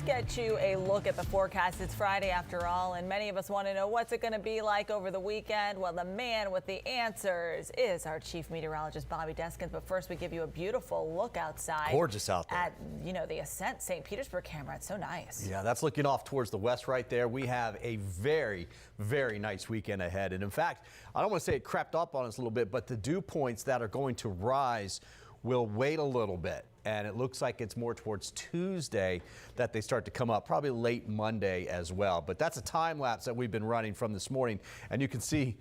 get you a look at the forecast. It's Friday after all, and many of us want to know what's it going to be like over the weekend. Well, the man with the answers is our chief meteorologist, Bobby Deskins. But first, we give you a beautiful look outside. Gorgeous out there. At, the Ascent St. Petersburg camera. It's so nice. Yeah, that's looking off towards the west right there. We have a very, very nice weekend ahead. And in fact, I don't want to say it crept up on us a little bit, but the dew points that are going to rise will wait a little bit. And it looks like it's more towards Tuesday that they start to come up, probably late Monday as well. But that's a time lapse that we've been running from this morning. And you can see,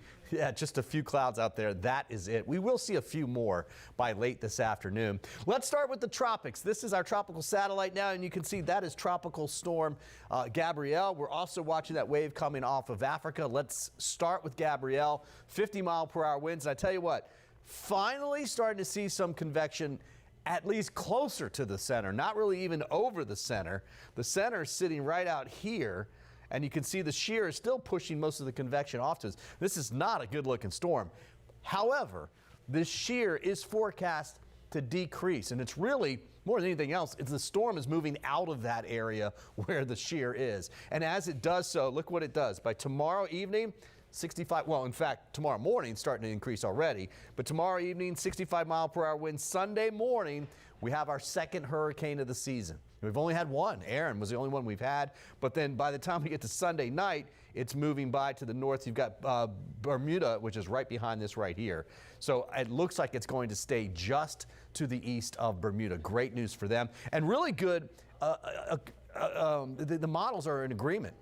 just a few clouds out there. That is it. We will see a few more by late this afternoon. Let's start with the tropics. This is our tropical satellite now, and you can see that is Tropical Storm Gabrielle. We're also watching that wave coming off of Africa. Let's start with Gabrielle. 50-mile-per-hour winds. And I tell you what, finally starting to see some convection at least closer to the center, not really even over the center. The center is sitting right out here, and you can see the shear is still pushing most of the convection off to us. This is not a good-looking storm. However, this shear is forecast to decrease, and it's really, more than anything else, it's the storm is moving out of that area where the shear is. And as it does so, look what it does. By tomorrow evening, 65, well, in fact, tomorrow morning starting to increase already, but tomorrow evening, 65-mile-per-hour winds. Sunday morning, we have our second hurricane of the season. We've only had one. Aaron was the only one we've had, but then by the time we get to Sunday night, it's moving by to the north. You've got Bermuda, which is right behind this right here. So it looks like it's going to stay just to the east of Bermuda. Great news for them, and really good. The models are in agreement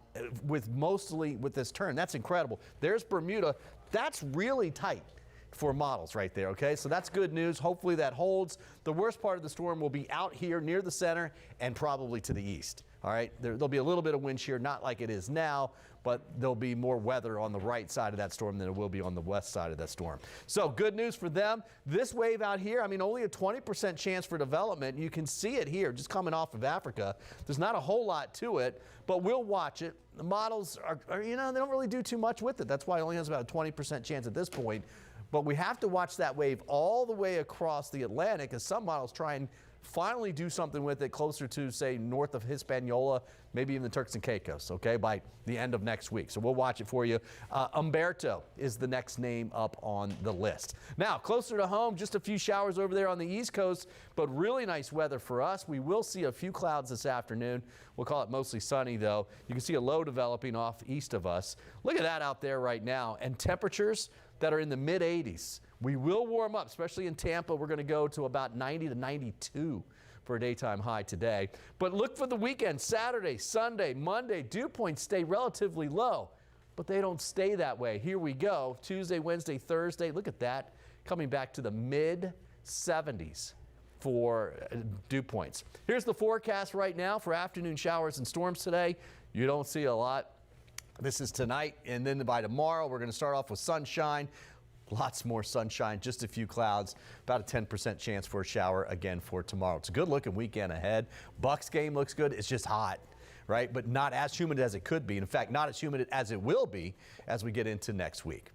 with this turn. That's incredible. There's Bermuda. That's really tight for models right there, okay? So that's good news. Hopefully that holds. The worst part of the storm will be out here near the center and probably to the east, all right? There'll be a little bit of wind shear, not like it is now, but there'll be more weather on the right side of that storm than it will be on the west side of that storm. So good news for them. This wave out here, I mean, only a 20% chance for development. You can see it here just coming off of Africa. There's not a whole lot to it, but we'll watch it. The models are they don't really do too much with it. That's why it only has about a 20% chance at this point. But we have to watch that wave all the way across the Atlantic as some models try and finally do something with it closer to, say, north of Hispaniola, maybe even the Turks and Caicos, okay, by the end of next week. So we'll watch it for you. Umberto is the next name up on the list. Now, closer to home, just a few showers over there on the East Coast, but really nice weather for us. We will see a few clouds this afternoon. We'll call it mostly sunny, though. You can see a low developing off east of us. Look at that out there right now. And temperatures that are in the mid-80s. We will warm up, especially in Tampa. We're going to go to about 90 to 92 for a daytime high today. But look for the weekend, Saturday, Sunday, Monday. Dew points stay relatively low, but they don't stay that way. Here we go. Tuesday, Wednesday, Thursday. Look at that. Coming back to the mid-70s for dew points. Here's the forecast right now for afternoon showers and storms today. You don't see a lot. This is tonight, and then by tomorrow, we're going to start off with sunshine. Lots more sunshine, just a few clouds, about a 10% chance for a shower again for tomorrow. It's a good-looking weekend ahead. Bucks game looks good. It's just hot, right? But not as humid as it could be. In fact, not as humid as it will be as we get into next week.